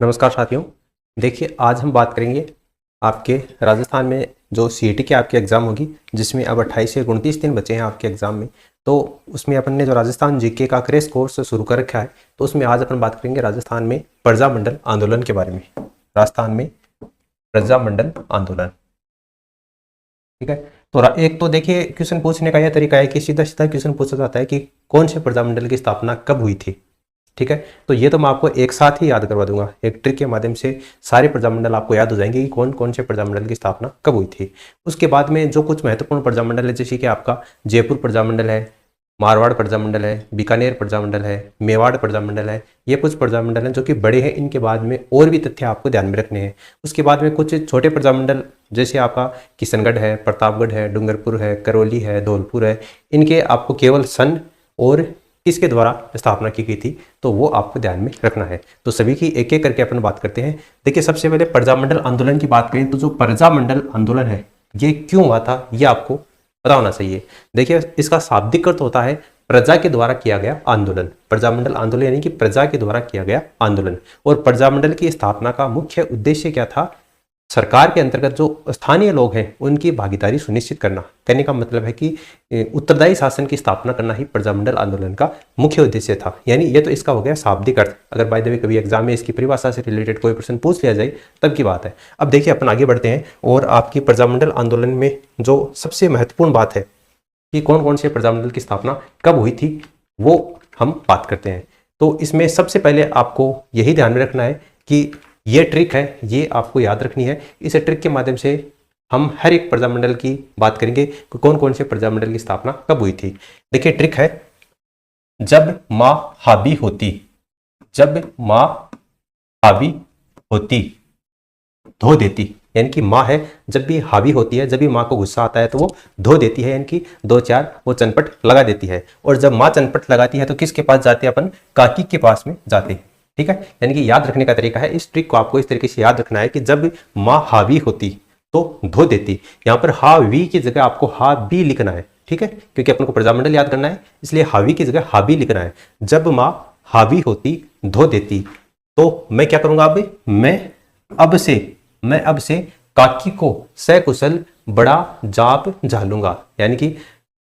नमस्कार साथियों। देखिए, आज हम बात करेंगे आपके राजस्थान में जो सीईटी की आपकी एग्ज़ाम होगी, जिसमें अब 28 से 29 दिन बचे हैं आपके एग्ज़ाम में। तो उसमें अपन ने जो राजस्थान जीके का क्रैश कोर्स शुरू कर रखा है, तो उसमें आज अपन बात करेंगे राजस्थान में प्रजामंडल आंदोलन के बारे में। राजस्थान में प्रजामंडल आंदोलन, ठीक है। तो एक तो देखिए, क्वेश्चन पूछने का यह तरीका है कि सीधा सीधा क्वेश्चन पूछा जाता है कि कौन से प्रजामंडल की स्थापना कब हुई थी, ठीक है। तो ये तो मैं आपको एक साथ ही याद करवा दूंगा, एक ट्रिक के माध्यम से सारे प्रजामंडल आपको याद हो जाएंगे कि कौन कौन से प्रजामंडल की स्थापना कब हुई थी। उसके बाद में जो कुछ महत्वपूर्ण प्रजामंडल है, जैसे कि आपका जयपुर प्रजामंडल है, मारवाड़ प्रजामंडल है, बीकानेर प्रजामंडल है, मेवाड़ प्रजामंडल है, ये कुछ प्रजामंडल हैं जो कि बड़े हैं। इनके बाद में और भी तथ्य आपको ध्यान में रखने हैं। उसके बाद में कुछ छोटे प्रजामंडल, जैसे आपका किशनगढ़ है, प्रतापगढ़ है, डूंगरपुर है, करौली है, धौलपुर है, इनके आपको केवल सन और किसके द्वारा स्थापना की गई थी, तो वो आपको ध्यान में रखना है। तो सभी की एक एक करके अपन बात करते हैं। देखिए, सबसे पहले प्रजामंडल आंदोलन की बात करें तो जो प्रजामंडल आंदोलन है ये क्यों हुआ था, ये आपको पता होना चाहिए। देखिए, इसका शाब्दिक अर्थ होता है प्रजा के द्वारा किया गया आंदोलन। प्रजामंडल आंदोलन यानी कि प्रजा के द्वारा किया गया आंदोलन। और प्रजामंडल की स्थापना का मुख्य उद्देश्य क्या था? सरकार के अंतर्गत जो स्थानीय लोग हैं उनकी भागीदारी सुनिश्चित करना। कहने का मतलब है कि उत्तरदायी शासन की स्थापना करना ही प्रजामंडल आंदोलन का मुख्य उद्देश्य था। यानी ये तो इसका हो गया शाब्दिक अर्थ। अगर बाय द वे कभी एग्जाम में इसकी परिभाषा से रिलेटेड कोई प्रश्न पूछ लिया जाए तब की बात है। अब देखिए, अपन आगे बढ़ते हैं और आपकी प्रजामंडल आंदोलन में जो सबसे महत्वपूर्ण बात है कि कौन कौन से प्रजामंडल की स्थापना कब हुई थी, वो हम बात करते हैं। तो इसमें सबसे पहले आपको यही ध्यान में रखना है कि ये ट्रिक है, ये आपको याद रखनी है। इस ट्रिक के माध्यम से हम हर एक प्रजामंडल की बात करेंगे कि कौन कौन से प्रजामंडल की स्थापना कब हुई थी। देखिए, ट्रिक है, जब माँ हावी होती, जब माँ हावी होती धो देती। यानी कि माँ है, जब भी हावी होती है, जब भी माँ को गुस्सा आता है तो वो धो देती है, यानी कि दो चार वो चनपट लगा देती है। और जब माँ चनपट लगाती है तो किसके पास जाते हैं? अपन काकी के पास में जाते हैं, ठीक है। यानी कि याद रखने का तरीका है, इस ट्रिक को आपको इस तरीके से याद रखना है कि जब माँ हावी होती तो धो देती। यहाँ पर हावी की जगह आपको हावी लिखना है, ठीक है, क्योंकि अपन को प्रजामंडल याद करना है, इसलिए हावी की जगह हावी लिखना है। जब माँ हावी होती धो देती, तो मैं क्या करूंगा? मैं अब से काकी को सकुशल बड़ा जाप झालूंगा। यानी कि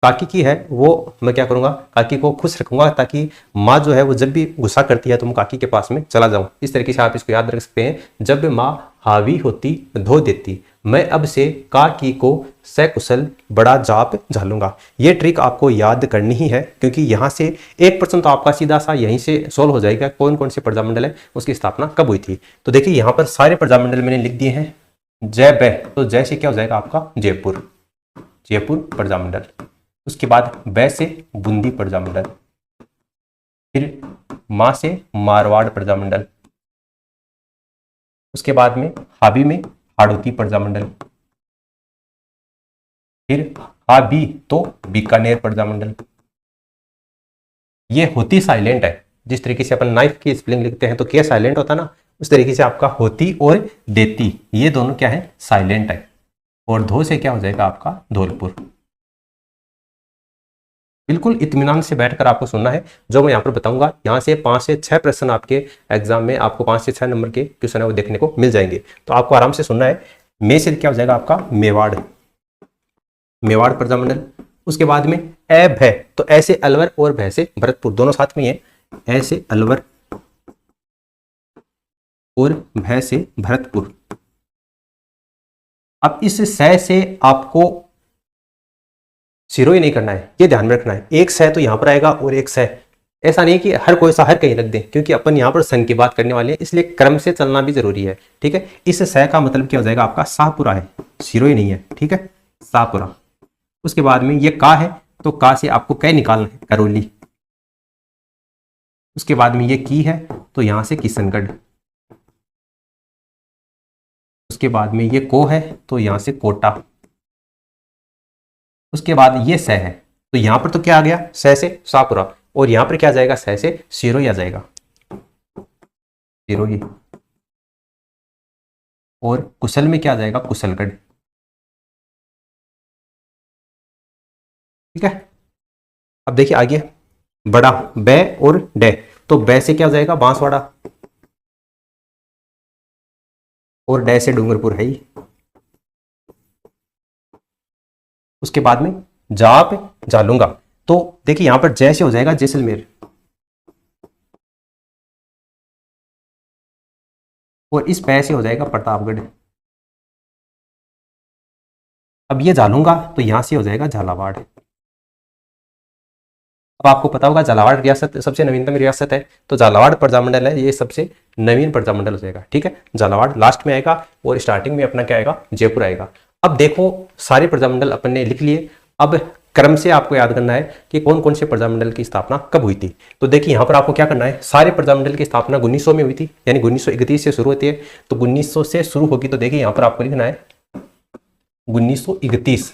काकी की है वो मैं क्या करूंगा? काकी को खुश रखूंगा, ताकि माँ जो है वो जब भी गुस्सा करती है तो मैं काकी के पास में चला जाऊं। इस तरीके से आप इसको याद रख सकते हैं। जब माँ हावी होती धो देती, मैं अब से काकी को सकुशल बड़ा जाप झालूंगा। ये ट्रिक आपको याद करनी ही है, क्योंकि यहाँ से एक प्रश्न तो आपका सीधा सा यहीं से सोल्व हो जाएगा, कौन कौन से प्रजामंडल है उसकी स्थापना कब हुई थी। तो देखिए, यहाँ पर सारे प्रजामंडल मैंने लिख दिए हैं। जय बै, तो जय से क्या हो जाएगा आपका? जयपुर, जयपुर प्रजामंडल। उसके बाद बै से बूंदी प्रजामंडल, फिर माँ से मारवाड़ प्रजामंडल, उसके बाद में हावी में हाड़ौती प्रजामंडल, फिर हावी तो बीकानेर प्रजामंडल। ये होती साइलेंट है। जिस तरीके से अपन नाइफ की स्पेलिंग लिखते हैं तो क्या साइलेंट होता ना, उस तरीके से आपका होती और देती ये दोनों क्या है? साइलेंट है। और धो से क्या हो जाएगा आपका? धौलपुर। बिल्कुल इत्मीनान से बैठकर आपको सुनना है जो मैं यहाँ पर बताऊंगा। यहाँ से 5 से 6 प्रश्न आपके एग्जाम में आपको 5 से 6 नंबर के क्वेश्चन है वो देखने को मिल जाएंगे, तो आपको आराम से सुनना है। मे से क्या हो जाएगा आपका? मेवाड़, मेवाड़ प्रजामंडल। उसके बाद में ए भय, तो ऐसे अलवर और भय से भरतपुर, दोनों साथ में है। ऐसे अलवर और भय से भरतपुर। अब इस सै से आपको सिरोही नहीं करना है, ये ध्यान में रखना है। एक सै तो यहां पर आएगा और एक सै, ऐसा नहीं कि हर कोई सा हर कहीं रख दें, क्योंकि अपन यहां पर सन की बात करने वाले हैं, इसलिए क्रम से चलना भी जरूरी है, ठीक है। इस सै का मतलब क्या हो जाएगा आपका? शाहपुरा है, सिरोही नहीं है, ठीक है, शाहपुरा। उसके बाद में ये का है, तो का से आपको कै निकालना है, करौली। उसके बाद में ये की है, तो यहां से किशनगढ़। उसके बाद में ये को है, तो यहां से कोटा। उसके बाद ये सह है, तो यहां पर तो क्या आ गया? सह से शाहपुरा। और यहां पर क्या आ जाएगा? सह से सिरोही आ जाएगा, सिरोही। और कुशल में क्या आ जाएगा? कुशलगढ़, ठीक है। अब देखिए आगे, बड़ा बै और डे, तो बै से क्या हो जाएगा? बांसवाड़ा। और डैश से डूंगरपुर है ही। उसके बाद में जाप जालूंगा, तो देखिए यहां पर जैसे हो जाएगा जैसलमेर, और इस पै से हो जाएगा प्रतापगढ़। अब ये झालूंगा तो यहां से हो जाएगा झालावाड़। अब आपको पता होगा झालावाड़ रियासत सबसे नवीनतम रियासत है, तो झालावाड़ प्रजामंडल है, ये सबसे नवीन प्रजामंडल हो जाएगा। ठीक है, झालावाड़ लास्ट में आएगा और स्टार्टिंग में अपना क्या आएगा, जयपुर आएगा। अब देखो सारे प्रजामंडल अपन ने लिख लिए। अब क्रम से आपको याद करना है कि कौन कौन से प्रजामंडल की स्थापना कब हुई थी। तो देखिए यहाँ पर आपको क्या करना है, सारे प्रजामंडल की स्थापना 1900 में हुई थी, यानी 1931 से शुरू होती है, तो 1900 से शुरू होगी। तो देखिए यहाँ पर आपको लिखना है 1931,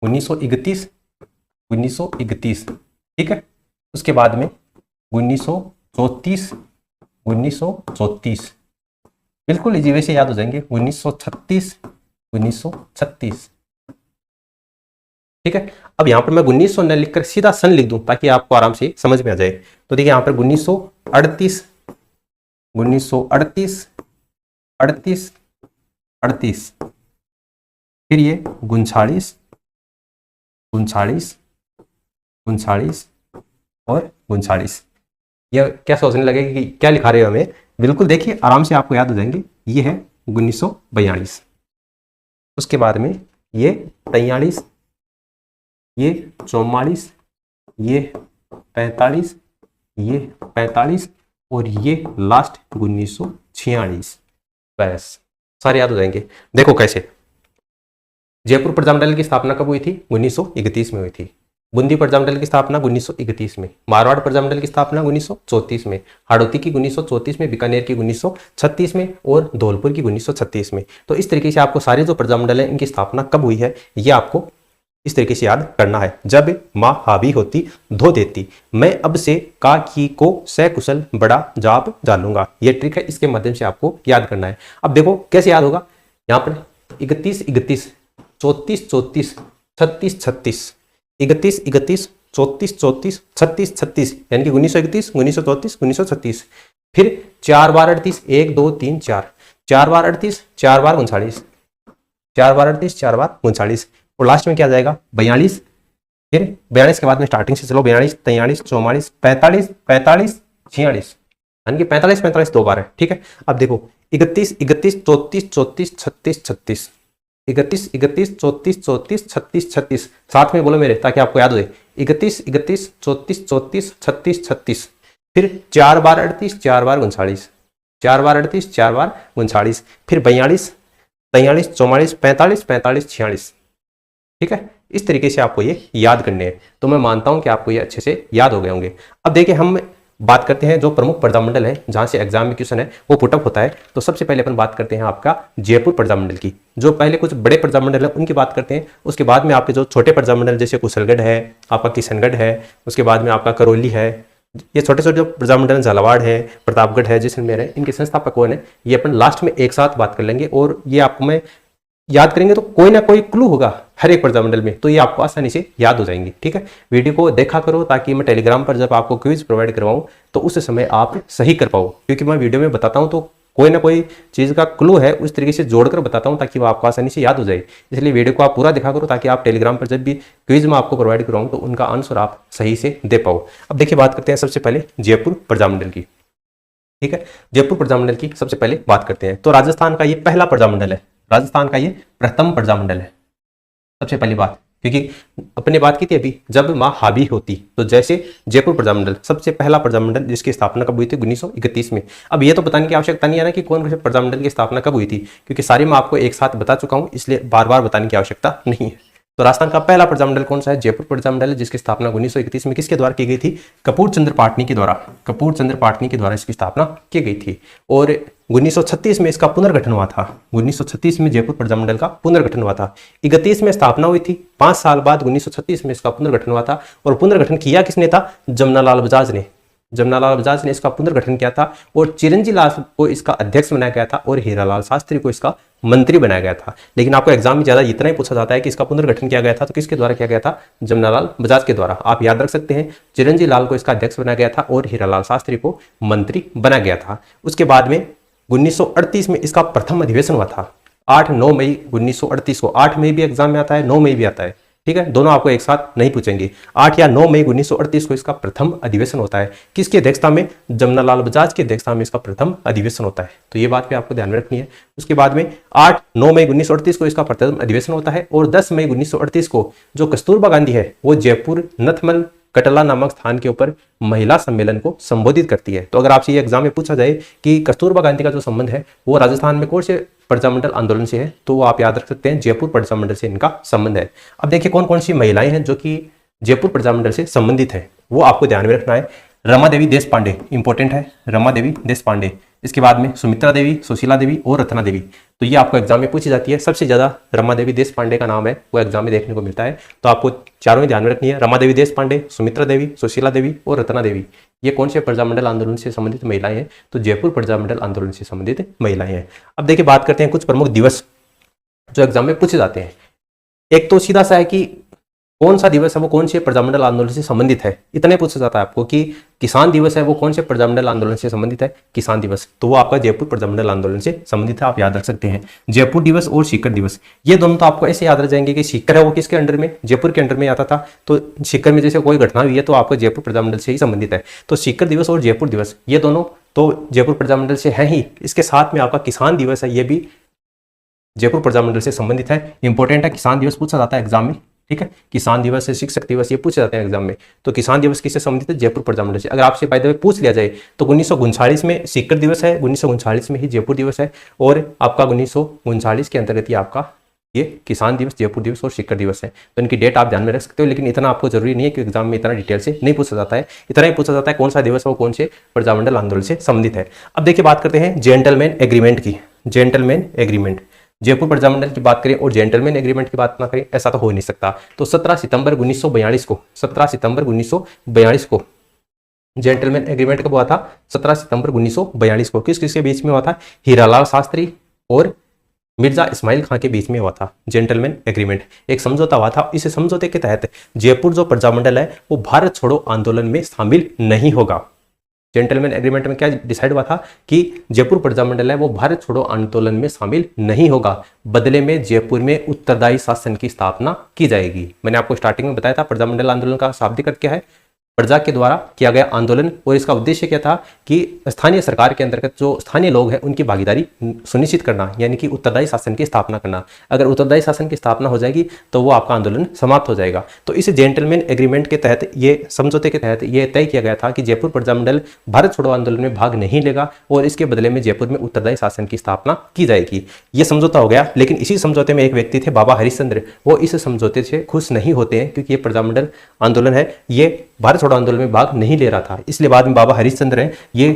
1931, 1931। ठीक है, उसके बाद में 1934, 1934 बिल्कुल इजी वे से याद हो जाएंगे, 1936, 1936। ठीक है, अब यहां पर मैं 1900 न लिखकर सीधा सन लिख दूं ताकि आपको आराम से समझ में आ जाए। तो देखिए यहां पर 1938, 1938, 38, 38, फिर ये 39, 39, 39 और 39। ये क्या सोचने लगेगा कि क्या लिखा रहे हो हमें, बिल्कुल देखिए आराम से आपको याद हो जाएंगे। ये है 1942, उसके बाद में ये 43, ये 44, ये 45, ये 45 और ये लास्ट 1946। बस सारे याद हो जाएंगे। देखो कैसे, जयपुर प्रजामंडल की स्थापना कब हुई थी, 1931 में हुई थी। बूंदी प्रजामंडल की स्थापना 1931 में, मारवाड़ प्रजामंडल की स्थापना 1934 में, हाड़ौती की 1934 में, बीकानेर की 1936 में और धौलपुर की 1936 में। तो इस तरीके से आपको सारे जो प्रजामंडल है इनकी स्थापना कब हुई है ये आपको इस तरीके से याद करना है। जब माँ हावी होती धो देती, मैं अब से का की को सकुशल बड़ा जाप जालूंगा। ये ट्रिक है, इसके माध्यम से आपको याद करना है। अब देखो कैसे याद होगा, यहाँ पर 31, 31, 34, 34, 36, 36, 31, 31, 34, 34, 36, 36, यानी कि 1931, 1934, 1936। फिर 4 बार 38, 1 2 3 4, 4 बार 38, 4 बार 39, 4 बार 38, 4 बार 39 और लास्ट में क्या आ जाएगा 42। फिर 42 के बाद में स्टार्टिंग से चलो 42, 43, 44, 45, 45, 46, यानी कि 45, 45 दो बार है। ठीक है, अब देखो 31, 31, 34, 34, 36, 36, 31, 31, 34, 34, 36, 36, साथ में बोलो मेरे ताकि आपको याद हो जाए। 31, 31, 34, 34, 36, 36, फिर 4 बार 38, 4 बार 39, 4 बार 38, 4 बार 39, फिर 42, 43, 44, 45, 45, 46। ठीक है, इस तरीके से आपको ये याद करने हैं। तो मैं मानता हूं कि आपको ये अच्छे से याद हो गए होंगे। अब देखिए हम बात करते हैं जो प्रमुख प्रजामंडल है जहां से एग्जाम में क्वेश्चन है वो पुटअप होता है। तो सबसे पहले अपन बात करते हैं आपका जयपुर प्रजामंडल की। जो पहले कुछ बड़े प्रजामंडल है उनकी बात करते हैं, उसके बाद में आपके जो छोटे प्रजामंडल जैसे कुशलगढ़ है, आपका किशनगढ़ है, उसके बाद में आपका करौली है, ये छोटे छोटे जो प्रजामंडल झालावाड़ है, प्रतापगढ़ है, जैसलमेर है, इनके संस्थापक कौन है ये अपन लास्ट में एक साथ बात कर लेंगे। और ये आपको मैं याद करेंगे तो कोई ना कोई क्लू होगा हर एक प्रजामंडल में, तो ये आपको आसानी से याद हो जाएंगे। ठीक है, वीडियो को देखा करो ताकि मैं टेलीग्राम पर जब आपको क्विज प्रोवाइड करवाऊं तो उस समय आप सही कर पाओ, क्योंकि मैं वीडियो में बताता हूं तो कोई ना कोई चीज़ का क्लू है उस तरीके से जोड़कर बताता हूं ताकि वो आपको आसानी से याद हो जाए। इसलिए वीडियो को आप पूरा देखा करो ताकि आप टेलीग्राम पर जब भी क्विज में आपको प्रोवाइड करवाऊं तो उनका आंसर आप सही से दे पाओ। अब देखिए बात करते हैं सबसे पहले जयपुर प्रजामंडल की। ठीक है, जयपुर प्रजामंडल की सबसे पहले बात करते हैं। तो राजस्थान का ये पहला प्रजामंडल है, राजस्थान का ये प्रथम प्रजामंडल है सबसे पहली बात, क्योंकि अपने बात की थी अभी जब माँ हावी होती। तो जैसे जयपुर प्रजामंडल सबसे पहला प्रजामंडल जिसकी स्थापना कब हुई थी 1931 में। अब ये तो बताने की आवश्यकता नहीं है ना कि कौन से प्रजामंडल की स्थापना कब हुई थी, क्योंकि सारी मैं आपको एक साथ बता चुका हूँ, इसलिए बार बार बताने की आवश्यकता नहीं है। तो राजस्थान का पहला प्रजामंडल कौन सा है, जयपुर प्रजामंडल है, जिसकी स्थापना 1931 में किसके द्वारा की गई थी, कपूर चंद्र पाटनी के द्वारा, कपूर चंद्र पाटनी के द्वारा इसकी स्थापना की गई थी। और 1936 में इसका पुनर्गठन हुआ था, 1936 में जयपुर प्रजामंडल का पुनर्गठन हुआ था। 31 में स्थापना हुई थी, 5 साल बाद 1936 में इसका पुनर्गठन हुआ था। और पुनर्गठन किया किसने था, जमनालाल बजाज ने, जमनालाल बजाज ने इसका पुनर्गठन किया था। और चिरंजी लाल को इसका अध्यक्ष बनाया गया था और हीरालाल शास्त्री को इसका मंत्री बनाया गया था। लेकिन आपको एग्जाम में ज्यादा इतना ही पूछा जाता है कि इसका पुनर्गठन किया गया था तो किसके द्वारा किया गया था, जमनालाल बजाज के द्वारा। आप याद रख सकते हैं, चिरंजी लाल को इसका अध्यक्ष बनाया गया था और हीरालाल शास्त्री को मंत्री बनाया गया था। उसके बाद में 1938 में इसका प्रथम अधिवेशन हुआ था। 8-9 मई 1938 को, 8 मई भी एग्जाम में आता है, 9 मई भी आता है, ठीक है, दोनों आपको एक साथ नहीं पूछेंगे। 8 या 9 मई 1938 को इसका प्रथम अधिवेशन होता है। किसकी अध्यक्षता में? जमनालाल बजाज की अध्यक्षता में इसका प्रथम अधिवेशन होता है। तो ये बात भी आपको ध्यान में रखनी है। उसके बाद में 8-9 मई 1938 को इसका प्रथम अधिवेशन होता है और 10 मई 1938 को जो कस्तूरबा गांधी है वो जयपुर नथमल कटला नामक स्थान के ऊपर महिला सम्मेलन को संबोधित करती है। तो अगर आपसे ये एग्जाम में पूछा जाए कि कस्तूरबा गांधी का जो संबंध है वो राजस्थान में कौन से प्रजामंडल आंदोलन से है, तो वो आप याद रख सकते हैं जयपुर प्रजामंडल से इनका संबंध है। अब देखिए कौन कौन सी महिलाएं हैं जो कि जयपुर प्रजामंडल से संबंधित है, वो आपको ध्यान में रखना है। रमा देवी देश पांडे इंपॉर्टेंट है, रमा देवी देश पांडे। इसके बाद में सुमित्रा देवी, सुशीला देवी और रत्ना देवी। तो ये आपको एग्जाम में पूछी जाती है। सबसे ज्यादा रमा देवी देश पांडे का नाम है वो एग्जाम में देखने को मिलता है। तो आपको चारों ही ध्यान में रखनी है, रमा देवी देश पांडे, सुमित्रा देवी, सुशीला देवी और रत्ना देवी। ये कौन से प्रजामंडल आंदोलन से संबंधित महिलाएं हैं? तो जयपुर प्रजामंडल आंदोलन से संबंधित महिलाएं हैं। अब देखिए बात करते हैं कुछ प्रमुख दिवस जो एग्जाम में पूछे जाते हैं। एक तो सीधा सा है कि कौन सा दिवस है वो कौन से प्रजामंडल आंदोलन से संबंधित है, इतने पूछा जाता है आपको कि किसान दिवस है वो कौन से प्रजामंडल आंदोलन से संबंधित है, किसान दिवस, तो वो आपका जयपुर प्रजामंडल आंदोलन से संबंधित है, आप याद रख सकते हैं। जयपुर दिवस और सीकर दिवस, ये दोनों तो आपको ऐसे याद रह जाएंगे कि सीकर है वो किसके अंडर में? जयपुर के अंडर में आता था। तो सीकर में जैसे कोई घटना हुई है तो आपको जयपुर प्रजामंडल से ही संबंधित है। तो सीकर दिवस और जयपुर दिवस ये दोनों तो जयपुर प्रजामंडल से है ही। इसके साथ में आपका किसान दिवस है, ये भी जयपुर प्रजामंडल से संबंधित है। इंपॉर्टेंट है, किसान दिवस पूछा जाता है एग्जाम में, ठीक है। किसान दिवस से शिक्षक दिवस ये पूछे जाते हैं एग्जाम में। तो किसान दिवस किससे संबंधित है? जयपुर प्रजामंडल से। अगर आपसे बाय द वे पूछ लिया जाए तो 1939 में सीकर दिवस है, 1939 में ही जयपुर दिवस है और आपका 1939 के अंतर्गत ही आपका ये किसान दिवस, जयपुर दिवस और सीकर दिवस है। तो इनकी डेट आप ध्यान में रख सकते हो, लेकिन इतना आपको जरूरी नहीं है कि एग्जाम में इतना डिटेल से नहीं पूछा जाता है। इतना ही पूछा जाता है कौन सा दिवस है वो कौन से प्रजामंडल आंदोलन से संबंधित है। अब देखिए बात करते हैं जेंटलमैन एग्रीमेंट की। जेंटलमैन एग्रीमेंट, जयपुर प्रजामंडल की बात करें और जेंटलमैन एग्रीमेंट की बात ना करें, ऐसा तो हो ही नहीं सकता। तो 17 सितंबर 1942 को, 17 सितंबर 1942 को जेंटलमैन एग्रीमेंट कब हुआ था? 17 सितंबर 1942 को। किस किसके बीच में हुआ था? हीरालाल शास्त्री और मिर्जा इस्माइल खां के बीच में हुआ था जेंटलमैन एग्रीमेंट। एक समझौता हुआ था। इस समझौते के तहत जयपुर जो प्रजामंडल है वो भारत छोड़ो आंदोलन में शामिल नहीं होगा। जेंटलमैन एग्रीमेंट में क्या डिसाइड हुआ था कि जयपुर प्रजामंडल है वो भारत छोड़ो आंदोलन में शामिल नहीं होगा, बदले में जयपुर में उत्तरदायी शासन की स्थापना की जाएगी। मैंने आपको स्टार्टिंग में बताया था प्रजामंडल आंदोलन का शाब्दिक अर्थ क्या है? प्रजा के द्वारा किया गया आंदोलन। और इसका उद्देश्य क्या था कि स्थानीय सरकार के अंतर्गत जो स्थानीय लोग हैं उनकी भागीदारी सुनिश्चित करना, यानी कि उत्तरदायी शासन की स्थापना करना। अगर उत्तरदायी शासन की स्थापना हो जाएगी तो वो आपका आंदोलन समाप्त हो जाएगा। तो इस जेंटलमैन एग्रीमेंट के तहत, ये समझौते के तहत ये तय किया गया था कि जयपुर प्रजामंडल भारत छोड़ो आंदोलन में भाग नहीं लेगा और इसके बदले में जयपुर में उत्तरदायी शासन की स्थापना की जाएगी। ये समझौता हो गया। लेकिन इसी समझौते में एक व्यक्ति थे बाबा हरिश्चंद्र, वो इस समझौते से खुश नहीं होते हैं क्योंकि ये प्रजामंडल आंदोलन है ये भारत छोड़ो आंदोलन में भाग नहीं ले रहा था। इसलिए बाद में बाबा हरिश्चंद्र हैं ये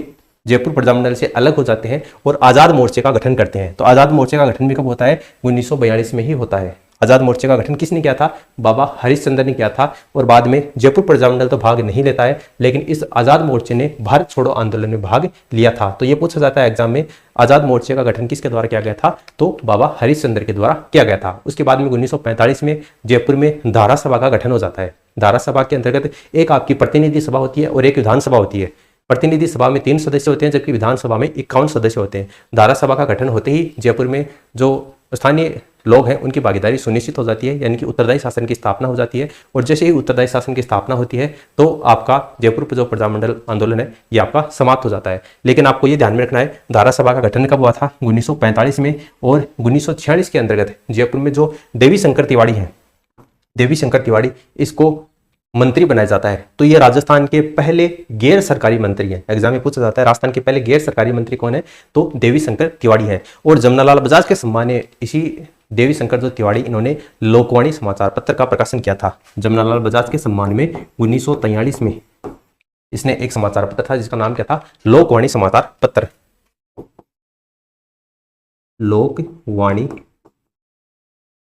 जयपुर प्रजामंडल से अलग हो जाते हैं और आजाद मोर्चे का गठन करते हैं। तो आजाद मोर्चे का गठन भी कब होता है? 1942 में ही होता है। आजाद मोर्चे का गठन किसने किया था? बाबा हरिश्चंद्र ने किया था। और बाद में जयपुर प्रजामंडल तो भाग नहीं लेता है, लेकिन इस आजाद मोर्चे ने भारत छोड़ो आंदोलन में भाग लिया था। तो ये पूछा जाता है एग्जाम में, आजाद मोर्चे का गठन किसके द्वारा किया गया था? तो बाबा हरिश्चंद्र के द्वारा किया गया था। उसके बाद में 1945 में जयपुर में धारा सभा का गठन हो जाता है। धारा सभा के अंतर्गत एक आपकी प्रतिनिधि सभा होती है और एक विधानसभा होती है। प्रतिनिधि सभा में 3 सदस्य होते हैं जबकि विधानसभा में 51 सदस्य होते हैं। धारा सभा का गठन होते ही जयपुर में जो स्थानीय लोग हैं उनकी भागीदारी सुनिश्चित हो जाती है, यानी कि उत्तरदायी शासन की स्थापना हो जाती है। और जैसे ही उत्तरदायी शासन की स्थापना होती है तो आपका जयपुर जो प्रजामंडल आंदोलन है ये आपका समाप्त हो जाता है। लेकिन आपको ये ध्यान में रखना है धारा सभा का गठन कब हुआ था? 1945 में। और 1946 के अंतर्गत जयपुर में जो देवी शंकर तिवाड़ी हैं, देवी शंकर तिवाड़ी, इसको मंत्री बनाया जाता है। तो ये राजस्थान के पहले गैर सरकारी मंत्री हैं। एग्जाम में पूछा जाता है राजस्थान के पहले गैर सरकारी मंत्री कौन है? तो देवी शंकर तिवाड़ी हैं। और जमनालाल बजाज के सम्मान में इसी देवी शंकर जो तिवाड़ी इन्होंने लोकवाणी समाचार पत्र का प्रकाशन किया था। जमनालाल बजाज के सम्मान में 1943 में इसने एक समाचार पत्र था जिसका नाम क्या था? लोकवाणी समाचार पत्र। लोकवाणी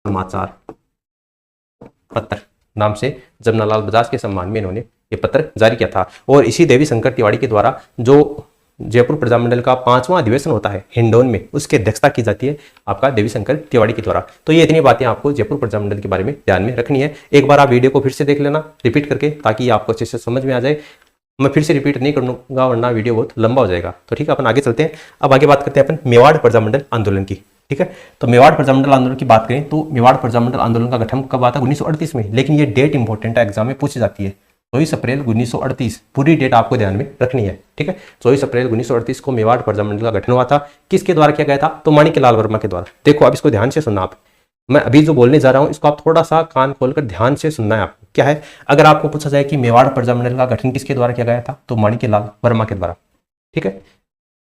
समाचार पत्र नाम से जमनालाल बजाज के सम्मान में इन्होंने ये पत्र जारी किया था। और इसी देवी शंकर तिवाड़ी के द्वारा जो जयपुर प्रजामंडल का 5वां अधिवेशन होता है हिंडौन में, उसकी अध्यक्षता की जाती है आपका देवी शंकर तिवाड़ी के द्वारा। तो ये इतनी बातें आपको जयपुर प्रजामंडल के बारे में ध्यान में रखनी है। एक बार आप वीडियो को फिर से देख लेना रिपीट करके, ताकि आपको अच्छे से समझ में आ जाए। मैं फिर से रिपीट नहीं करूंगा वरना वीडियो बहुत लंबा हो जाएगा। तो ठीक है, अपन आगे चलते हैं। अब आगे बात करते हैं अपन मेवाड़ प्रजामंडल आंदोलन की। ठीक है, तो मेवाड़ प्रजामंडल आंदोलन की बात करें तो मेवाड़ प्रजामंडल आंदोलन का गठन कब हुआ था? 1938 में। लेकिन ये डेट इंपॉर्टेंट है, एग्जाम में पूछी जाती है। 24 अप्रैल 1938, पूरी डेट आपको ध्यान में रखनी है। ठीक है, 24 अप्रैल 1938 को मेवाड़ प्रजामंडल का गठन हुआ था। किसके द्वारा किया गया था? तो माणिक्यलाल वर्मा के द्वारा। देखो अब इसको ध्यान से सुनना आप, मैं अभी जो बोलने जा रहा हूं इसको आप थोड़ा सा कान खोलकर ध्यान से सुनना है आपको। क्या है, अगर आपको पूछा जाए कि मेवाड़ प्रजामंडल का गठन किसके द्वारा किया गया था, तो माणिक्यलाल वर्मा के द्वारा। ठीक है,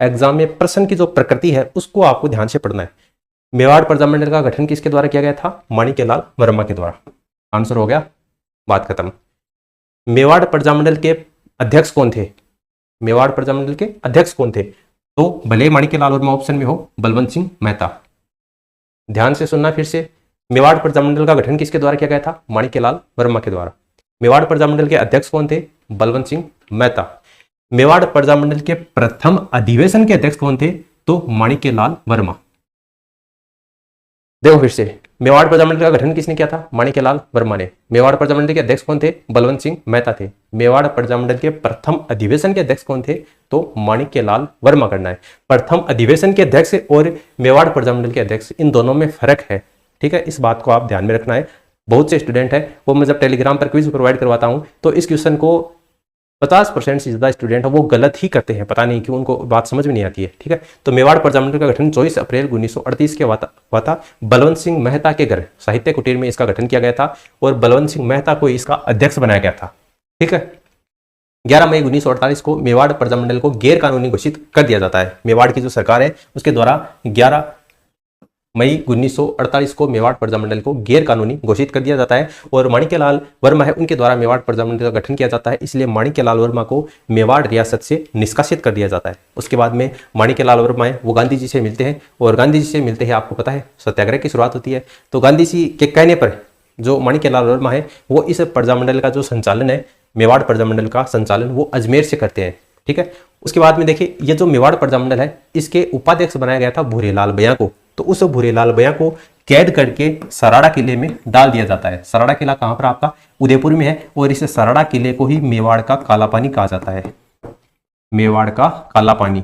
एग्जाम में प्रश्न की जो प्रकृति है उसको आपको ध्यान से पढ़ना है। मेवाड़ प्रजामंडल का गठन किसके द्वारा किया गया था? माणिक्यलाल वर्मा के द्वारा। आंसर हो गया, बात खत्म। मेवाड़ प्रजामंडल के अध्यक्ष कौन थे? मेवाड़ प्रजामंडल के अध्यक्ष कौन थे? तो भले माणिक्यलाल वर्मा ऑप्शन में हो, बलवंत सिंह मेहता। ध्यान से सुनना फिर से, मेवाड़ प्रजामंडल का गठन किसके द्वारा किया गया था? माणिक्यलाल वर्मा के द्वारा। मेवाड़ प्रजामंडल के अध्यक्ष कौन थे? बलवंत सिंह मेहता। मेवाड़ प्रजामंडल के प्रथम अधिवेशन के अध्यक्ष कौन थे? तो माणिक्यलाल वर्मा। देखो फिर से, मेवाड़ प्रजामंडल का गठन किसने किया था? माणिक्यलाल वर्मा ने। मेवाड़ प्रजामंडल के अध्यक्ष कौन थे? बलवंत सिंह मेहता थे। मेवाड़ प्रजामंडल के प्रथम अधिवेशन के अध्यक्ष कौन थे? तो माणिक्यलाल वर्मा करना है। प्रथम अधिवेशन के अध्यक्ष और मेवाड़ प्रजामंडल के अध्यक्ष, इन दोनों में फर्क है। ठीक है, इस बात को आप ध्यान में रखना है। बहुत से स्टूडेंट है वो मैं जब टेलीग्राम पर क्विज प्रोवाइड करवाता हूं तो इस क्वेश्चन को 50% से ज्यादा स्टूडेंट है वो गलत ही करते हैं, पता नहीं क्यों, उनको बात समझ में नहीं आती है। ठीक है, तो मेवाड़ प्रजामंडल का गठन 24 अप्रैल 1938 के हुआ था। बलवंत सिंह मेहता के घर साहित्य कुटीर में इसका गठन किया गया था और बलवंत सिंह मेहता को इसका अध्यक्ष बनाया गया था। ठीक है, 11 मई 1948 को मेवाड़ प्रजामंडल को गैर कानूनी घोषित कर दिया जाता है। मेवाड़ की जो सरकार है उसके द्वारा 11 मई 1948 को मेवाड़ प्रजामंडल को गैर कानूनी घोषित कर दिया जाता है और माणिक्यलाल वर्मा है उनके द्वारा मेवाड़ प्रजामंडल का गठन किया जाता है। इसलिए माणिक्यलाल वर्मा को मेवाड़ रियासत से निष्कासित कर दिया जाता है। उसके बाद में माणिक्यलाल वर्मा है वो गांधी जी से मिलते हैं और गांधी जी से मिलते हैं आपको पता है सत्याग्रह की शुरुआत होती है। तो गांधी जी के कहने पर जो माणिक्यलाल वर्मा है वो इस प्रजामंडल का जो संचालन है, मेवाड़ प्रजामंडल का संचालन वो अजमेर से करते हैं। ठीक है, उसके बाद में देखिए ये जो मेवाड़ प्रजामंडल है इसके उपाध्यक्ष बनाया गया था भूरेलाल भैया को। तो उस भूरेलाल भैया को कैद करके सराड़ा किले में डाल दिया जाता है। सराड़ा किला कहां पर? आपका उदयपुर में है और इस सराड़ा किले को ही मेवाड़ का काला पानी कहा जाता है। मेवाड़ का काला पानी,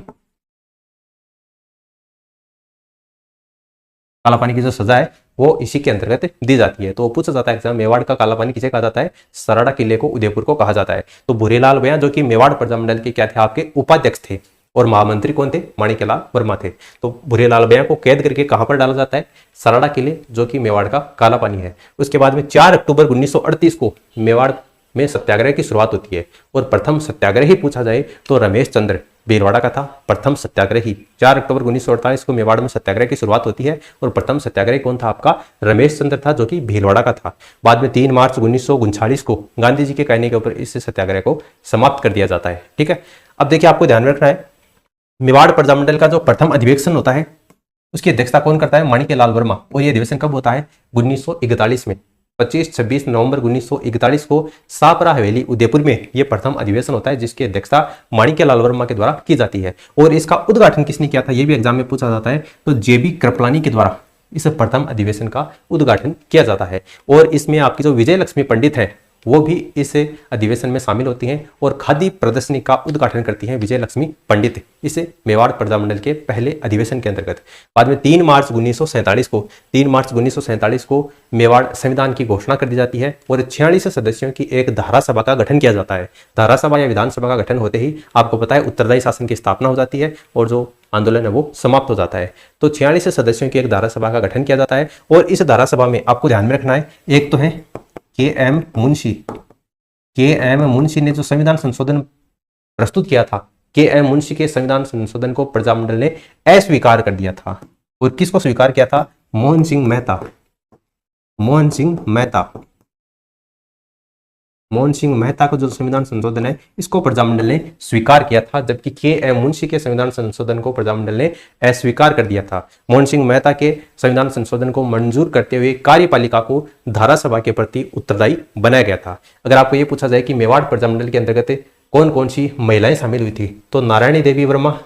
काला पानी की जो सजा है वो इसी के अंतर्गत दी जाती है। तो पूछा जाता है एग्जाम, मेवाड़ का काला पानी किसे कहा जाता है? सराड़ा किले को उदयपुर को कहा जाता है। तो भूरेलाल भैया जो कि मेवाड़ प्रजामंडल के क्या थे? आपके उपाध्यक्ष थे और महामंत्री कौन थे? माणिक्यलाल वर्मा थे। तो भूरेलाल भैया को कैद करके कहां पर डाला जाता है? सराड़ा किले जो कि मेवाड़ का काला पानी है। उसके बाद में 4 अक्टूबर 1938 को मेवाड़ में सत्याग्रह की शुरुआत होती है और प्रथम सत्याग्रही पूछा जाए तो रमेश चंद्र भीलवाड़ा का था प्रथम सत्याग्रही। 4 अक्टूबर 1948 को मेवाड़ में सत्याग्रह की शुरुआत होती है और प्रथम सत्याग्रही कौन था? आपका रमेश चंद्र था जो कि भीलवाड़ा का था। बाद में 3 मार्च 1939 को गांधी जी के कहने के ऊपर इस सत्याग्रह को समाप्त कर दिया जाता है। ठीक है, अब देखिए आपको ध्यान रखना है मेवाड़ प्रजामंडल का जो प्रथम अधिवेशन होता है उसकी अध्यक्षता कौन करता है? माणिक्यलाल वर्मा। और यह अधिवेशन कब होता है? 1941 में। 25-26 नवंबर 1941 को सापरा हवेली उदयपुर में यह प्रथम अधिवेशन होता है जिसकी अध्यक्षता माणिक्यलाल वर्मा के द्वारा की जाती है। और इसका उद्घाटन किसने किया था? यह भी एग्जाम में पूछा जाता है। तो जेबी कृपलानी के द्वारा इस प्रथम अधिवेशन का उद्घाटन किया जाता है और इसमें आपकी जो विजय लक्ष्मी पंडित है वो भी इस अधिवेशन में शामिल होती हैं और खादी प्रदर्शनी का उद्घाटन करती हैं विजय लक्ष्मी पंडित इस मेवाड़ प्रजामंडल के पहले अधिवेशन के अंतर्गत। बाद में 3 मार्च 1947 को मेवाड़ संविधान की घोषणा कर दी जाती है और 46 सदस्यों की एक धारा सभा का गठन किया जाता है। धारा सभा या विधानसभा का गठन होते ही आपको पता है उत्तरदायी शासन की स्थापना हो जाती है और जो आंदोलन है वो समाप्त हो जाता है। तो 46 सदस्यों की एक धारा सभा का गठन किया जाता है और इस धारा सभा में आपको ध्यान में रखना है, एक तो है के.एम. मुंशी ने जो संविधान संशोधन प्रस्तुत किया था, के.एम. मुंशी के संविधान संशोधन को प्रजामंडल ने अस्वीकार कर दिया था। और किसको स्वीकार किया था? मोहन सिंह मेहता को जो संविधान संशोधन है इसको प्रजामंडल ने स्वीकार किया था, जबकि के.एम. मुंशी के संविधान संशोधन को प्रजामंडल ने अस्वीकार कर दिया था। मोहन सिंह मेहता के संविधान संशोधन को मंजूर करते हुए कार्यपालिका को धारा सभा के प्रति उत्तरदायी बनाया गया था। अगर आपको यह पूछा जाए कि मेवाड़ प्रजामंडल के अंतर्गत कौन कौन सी महिलाएं शामिल हुई थी, तो नारायणी देवी वर्मा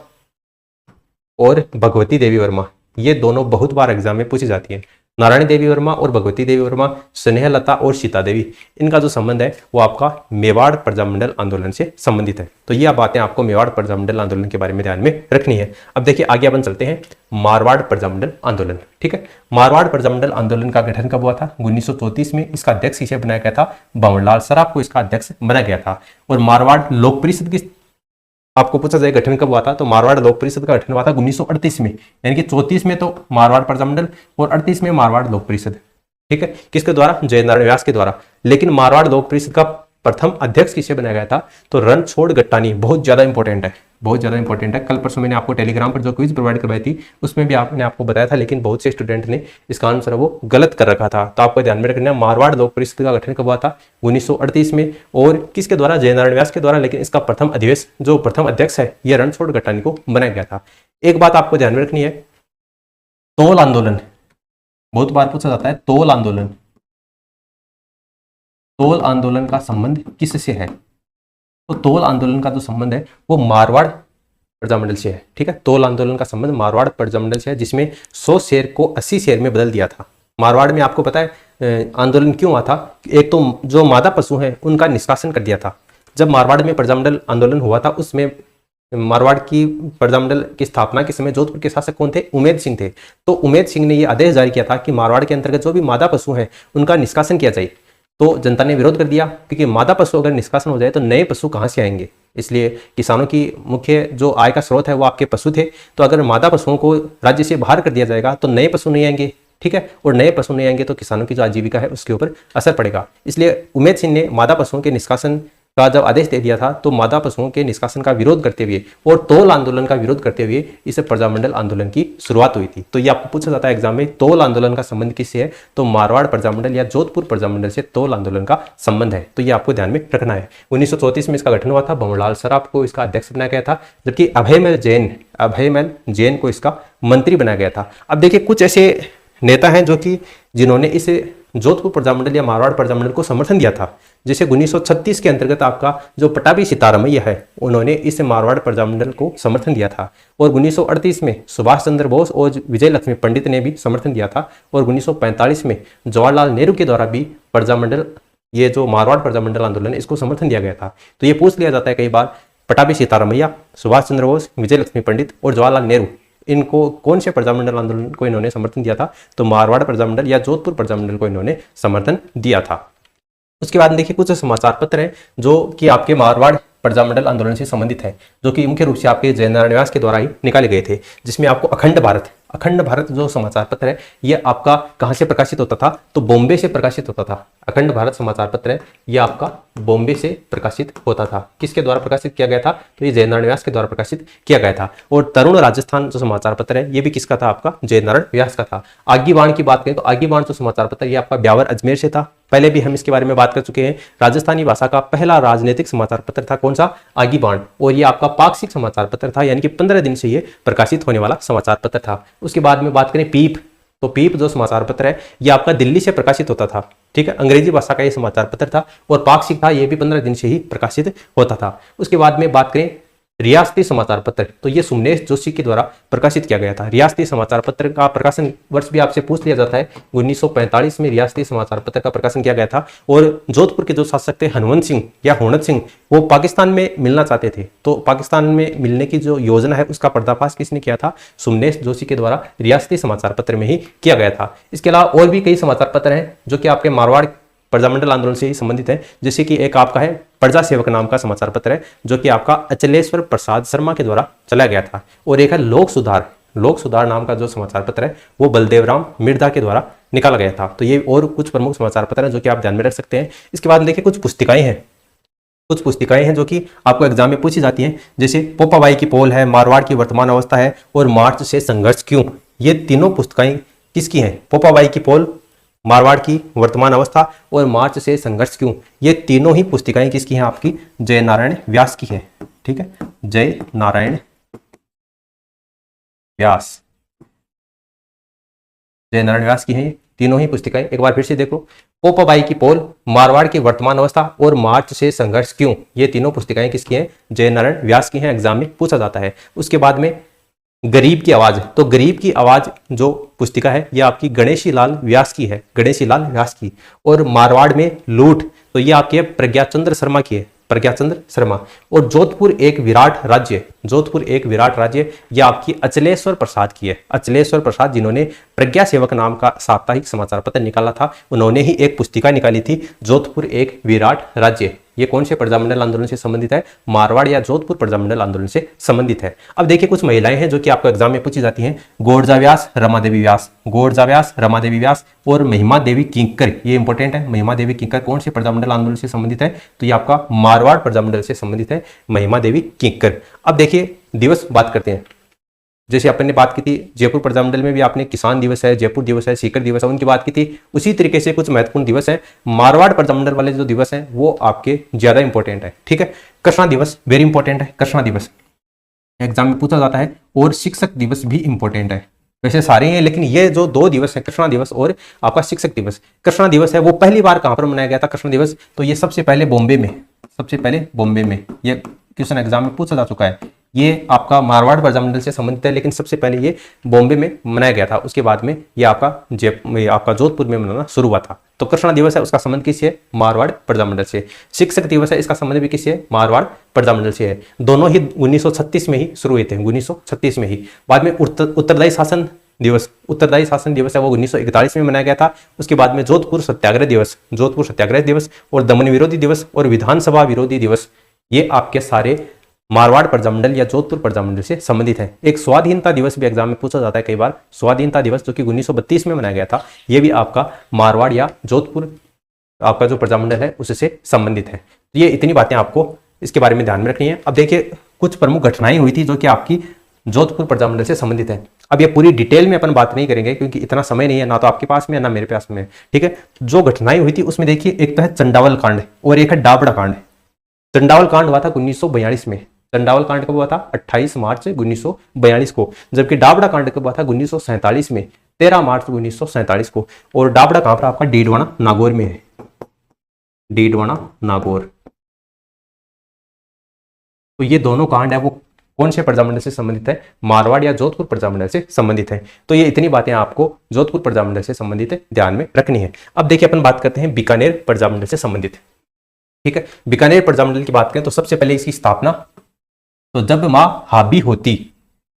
और भगवती देवी वर्मा, ये दोनों बहुत बार एग्जाम में पूछी जाती है। नारायणी देवी वर्मा और भगवती देवी वर्मा, स्नेहलता और सीता देवी, इनका जो संबंध है वो आपका मेवाड़ प्रजामंडल आंदोलन से संबंधित है। तो ये बातें आपको मेवाड़ प्रजामंडल आंदोलन के बारे में ध्यान में रखनी है। अब देखिए आगे अपन चलते हैं मारवाड़ प्रजामंडल आंदोलन। ठीक है, मारवाड़ प्रजामंडल आंदोलन का गठन कब हुआ था? 1934 में। इसका अध्यक्ष किसे बनाया गया था? भंवरलाल सराफ को इसका अध्यक्ष बनाया गया था। और मारवाड़ लोक परिषद की आपको पूछा जाए गठन कब हुआ था, तो मारवाड़ लोक परिषद का गठन हुआ था 1938 में। यानी कि 34 में तो मारवाड़ प्रजामंडल और 38 में मारवाड़ लोक परिषद। ठीक है, किसके द्वारा? जयनारायण व्यास के द्वारा। लेकिन मारवाड़ लोक परिषद का प्रथम अध्यक्ष किसे बनाया गया था? तो रणछोड़ गट्टानी। बहुत ज्यादा इंपॉर्टेंट है, बहुत ज्यादा इंपॉर्टेंट है। कल परसों मैंने आपको टेलीग्राम पर जो क्विज प्रोवाइड करवाई थी उसमें भी आपने आपको बताया था, लेकिन बहुत से स्टूडेंट ने इसका आंसर वो गलत कर रखा था। तो आपको ध्यान में रखना है मारवाड़ लोक परिषद का गठन कब हुआ था? 1938 में। और किसके द्वारा? जयनारायण व्यास के द्वारा। लेकिन इसका प्रथम अधिवेशन जो प्रथम अध्यक्ष है यह रणछोड़ गट्टानी को बनाया गया था। एक बात आपको ध्यान में रखनी है, तोल आंदोलन बहुत बार पूछा जाता है। तोल आंदोलन, तोल आंदोलन का संबंध किससे है? तो तोल आंदोलन का जो संबंध है वो मारवाड़ प्रजामंडल से है। ठीक है, तोल आंदोलन का संबंध मारवाड़ प्रजामंडल से है, जिसमें 100 शेर को 80 शेर में बदल दिया था। मारवाड़ में आपको पता है आंदोलन क्यों हुआ था? एक तो जो मादा पशु हैं उनका निष्कासन कर दिया था। जब मारवाड़ में प्रजामंडल आंदोलन हुआ था उसमें मारवाड़ की प्रजामंडल की स्थापना के समय जोधपुर के शासक कौन थे? उमेद सिंह थे। तो उमेद सिंह ने यह आदेश जारी किया था कि मारवाड़ के अंतर्गत जो भी मादा पशु हैं उनका निष्कासन किया जाए। तो जनता ने विरोध कर दिया, क्योंकि मादा पशु अगर निष्कासन हो जाए तो नए पशु कहाँ से आएंगे? इसलिए किसानों की मुख्य जो आय का स्रोत है वो आपके पशु थे। तो अगर मादा पशुओं को राज्य से बाहर कर दिया जाएगा तो नए पशु नहीं आएंगे। ठीक है, और नए पशु नहीं आएंगे तो किसानों की जो आजीविका है उसके ऊपर असर पड़ेगा। इसलिए उमेद सिंह ने मादा पशुओं के निष्कासन का जब आदेश दे दिया था तो मादा पशुओं के निष्कासन का विरोध करते हुए और तोल आंदोलन का विरोध करते हुए इस प्रजामंडल आंदोलन की शुरुआत हुई थी। तो ये आपको पूछा जाता है एग्जाम में, तोल आंदोलन का संबंध किससे है? तो मारवाड़ प्रजामंडल या जोधपुर प्रजामंडल से तोल आंदोलन का संबंध है। तो ये आपको ध्यान में रखना है। 1934 में इसका गठन हुआ था। भंवरलाल सराफ को इसका अध्यक्ष बनाया गया था, जबकि अभयमल जैन को इसका मंत्री बनाया गया था। अब देखिए कुछ ऐसे नेता हैं जो कि जिन्होंने इस जोधपुर प्रजामंडल या मारवाड़ प्रजामंडल को समर्थन दिया था। जैसे 1936 के अंतर्गत आपका जो पटाभी सीतारमैया है उन्होंने इस मारवाड़ प्रजामंडल को समर्थन दिया था। और 1938 में सुभाष चंद्र बोस और विजय लक्ष्मी पंडित ने भी समर्थन दिया था। और 1945 में जवाहरलाल नेहरू के द्वारा भी प्रजामंडल, ये जो मारवाड़ प्रजामंडल आंदोलन है इसको समर्थन दिया गया था। तो ये पूछ लिया जाता है कई बार, पटाभी सीतारमैया, सुभाष चंद्र बोस, विजय लक्ष्मी पंडित और जवाहरलाल नेहरू, इनको कौन से प्रजामंडल आंदोलन को इन्होंने समर्थन दिया था? तो मारवाड़ प्रजामंडल या जोधपुर प्रजामंडल को इन्होंने समर्थन दिया था। उसके बाद देखिए कुछ समाचार पत्र हैं जो कि आपके मारवाड़ प्रजामंडल आंदोलन से संबंधित है, जो कि मुख्य रूप से आपके जयनारायण व्यास के द्वारा ही निकाले गए थे। जिसमें आपको अखंड भारत जो समाचार पत्र है ये आपका कहाँ से प्रकाशित होता था? तो बॉम्बे से प्रकाशित होता था। अखंड भारत समाचार पत्र है ये आपका बॉम्बे से प्रकाशित होता था। किसके द्वारा प्रकाशित किया गया था? तो ये जयनारायण व्यास के द्वारा प्रकाशित किया गया था। और तरुण राजस्थान जो समाचार पत्र है ये भी किसका था? आपका जयनारायण व्यास का था। आगीबाण की बात करें तो आगीबाण जो समाचार पत्र ये आपका ब्यावर अजमेर से था। पहले भी हम इसके बारे में बात कर चुके हैं। राजस्थानी भाषा का पहला राजनीतिक समाचार पत्र था कौन सा? आगीबाण। और ये आपका पाक्षिक समाचार पत्र था, यानी कि 15 दिन से ये प्रकाशित होने वाला समाचार पत्र था। उसके बाद में बात करें पीप, तो पीप जो समाचार पत्र है ये आपका दिल्ली से प्रकाशित होता था। ठीक है, अंग्रेजी भाषा का ये समाचार पत्र था और पाक्षिक था, ये भी 15 दिन से ही प्रकाशित होता था। उसके बाद में बात करें रियासती समाचार पत्र, तो ये सुमनेश जोशी के द्वारा प्रकाशित किया गया था। रियासती समाचार पत्र का प्रकाशन वर्ष भी आपसे पूछ लिया जाता है। 1945 में रियासती समाचार पत्र का प्रकाशन किया गया था। और जोधपुर के जो शासक थे हनवंत सिंह या होनत सिंह, वो पाकिस्तान में मिलना चाहते थे। तो पाकिस्तान में मिलने की जो योजना है उसका पर्दाफाश किसने किया था? सुमनेश जोशी के द्वारा रियासती समाचार पत्र में ही किया गया था। इसके अलावा और भी कई समाचार पत्र हैं जो कि आपके मारवाड़ प्रजामंडल आंदोलन से ही संबंधित है। जैसे कि एक आपका है प्रजा सेवक नाम का समाचार पत्र है जो कि आपका अचलेश्वर प्रसाद शर्मा के द्वारा चलाया गया था। और एक है लोक सुधार नाम का जो समाचार पत्र है वो बलदेवराम मिर्धा के द्वारा निकाला गया था। तो ये और कुछ प्रमुख समाचार पत्र हैं जो कि आप ध्यान में रख सकते हैं। इसके बाद देखिए कुछ पुस्तिकाएं हैं जो कि आपको एग्जाम में पूछी जाती हैं। जैसे पोपाबाई की पोल है, मारवाड़ की वर्तमान अवस्था है और मार्च से संघर्ष क्यों। ये तीनों पुस्तकें किसकी हैं? पोपाबाई की पोल, मारवाड़ की वर्तमान अवस्था और मार्च से संघर्ष क्यों, ये तीनों ही पुस्तिकाएं किसकी हैं? आपकी जयनारायण व्यास की है। ठीक है, जयनारायण व्यास की हैं तीनों ही पुस्तिकाएं। एक बार फिर से देखो, पोपाबाई की पोल, मारवाड़ की वर्तमान अवस्था और मार्च से संघर्ष क्यों, ये तीनों पुस्तिकाएं किसकी हैं? जयनारायण व्यास की हैं। एग्जाम में पूछा जाता है। उसके बाद में गरीब की आवाज, तो गरीब की आवाज जो पुस्तिका है ये आपकी गणेशी लाल व्यास की है, गणेशी लाल व्यास की। और मारवाड़ में लूट, तो ये आपकी है प्रज्ञा चंद्र शर्मा की है, प्रज्ञा चंद्र शर्मा। और जोधपुर एक विराट राज्य, जोधपुर एक विराट राज्य, ये आपकी अचलेश्वर प्रसाद की है, अचलेश्वर प्रसाद जिन्होंने प्रज्ञा सेवक नाम का साप्ताहिक समाचार पत्र निकाला था, उन्होंने ही एक पुस्तिका निकाली थी जोधपुर एक विराट राज्य। ये कौन से प्रजामंडल आंदोलन से संबंधित है? मारवाड़ या जोधपुर प्रजामंडल आंदोलन से संबंधित है। अब देखिए कुछ महिलाएं हैं जो कि आपको एग्जाम में पूछी जाती हैं, गोरजा व्यास, रमा देवी व्यास, गोरजा व्यास, रमा देवी व्यास और महिमा देवी किंकर, ये इंपॉर्टेंट है। महिमा देवी किंकर कौन से प्रजामंडल आंदोलन से संबंधित है? तो ये आपका मारवाड़ प्रजामंडल से संबंधित है, महिमा देवी किंकर। अब देखिए दिवस बात करते हैं, जैसे अपन ने बात की थी जयपुर प्रजामंडल में भी आपने किसान दिवस है, जयपुर दिवस है, सीकर दिवस है, उनकी बात की थी। उसी तरीके से कुछ महत्वपूर्ण दिवस है मारवाड़ प्रजामंडल वाले जो दिवस हैं वो आपके ज्यादा इंपॉर्टेंट है, ठीक है। कृष्णा दिवस वेरी इंपॉर्टेंट है, कृष्णा दिवस एग्जाम में पूछा जाता है, और शिक्षक दिवस भी इंपॉर्टेंट है। वैसे सारे हैं लेकिन ये जो दो दिवस है, कृष्णा दिवस और आपका शिक्षक दिवस। कृष्णा दिवस है वो पहली बार कहां पर मनाया गया था कृष्णा दिवस? तो ये सबसे पहले बॉम्बे में, सबसे पहले बॉम्बे में, ये क्वेश्चन एग्जाम में पूछा जा चुका है। ये आपका मारवाड़ प्रजामंडल से संबंधित है लेकिन सबसे पहले ये बॉम्बे में मनाया गया था, उसके बाद में ये आपका जोधपुर में मनाना शुरू हुआ था। तो कृष्णा दिवस है उसका संबंध किससे है? मारवाड़ प्रजामंडल से। शिक्षक दिवस है इसका संबंध भी किससे है? मारवाड़ प्रजामंडल से है। दोनों ही 1936 में ही शुरू हुए थे, 1936 में ही। बाद में उत्तरदायी शासन दिवस, उत्तरदायी शासन दिवस है वो 1941 में मनाया गया था। उसके बाद में जोधपुर सत्याग्रह दिवस, जोधपुर सत्याग्रह दिवस और दमन विरोधी दिवस और विधानसभा विरोधी दिवस, ये आपके सारे मारवाड़ प्रजामंडल या जोधपुर प्रजामंडल से संबंधित है। एक स्वाधीनता दिवस भी एग्जाम में पूछा जाता है कई बार, स्वाधीनता दिवस जो कि 1932 में मनाया गया था, ये भी आपका मारवाड़ या जोधपुर आपका जो प्रजामंडल है उससे संबंधित है। तो ये इतनी बातें आपको इसके बारे में ध्यान में रखनी है। अब देखिए कुछ प्रमुख घटनाएं हुई थी जो कि आपकी जोधपुर प्रजामंडल से संबंधित है। अब ये पूरी डिटेल में अपन बात नहीं करेंगे क्योंकि इतना समय नहीं है, ना तो आपके पास में है ना मेरे पास में, ठीक है। जो घटनाएं हुई थी उसमें देखिए एक तो है चंडावल कांड और एक है डाबड़ा कांड। चंडावल कांड हुआ था 1942 में, चंडावल कांड कब हुआ था? 28 मार्च 1942 को, जबकि डाबड़ा कांड कब हुआ था? 1947 में, 13 मार्च 1947 को। और डाबड़ा कहां पर? आपका डीडवाना नागौर में है, डीडवाना नागौर। तो ये दोनों कांड है वो कौन से प्रजामंडल से संबंधित है? मारवाड़ या जोधपुर प्रजामंडल से संबंधित है। तो ये इतनी बातें आपको जोधपुर प्रजामंडल से संबंधित ध्यान में रखनी है। अब देखिए अपन बात करते हैं बीकानेर प्रजामंडल से संबंधित, ठीक है। बीकानेर प्रजामंडल की बात करें तो सबसे पहले इसकी स्थापना, तो जब माँ हाबी होती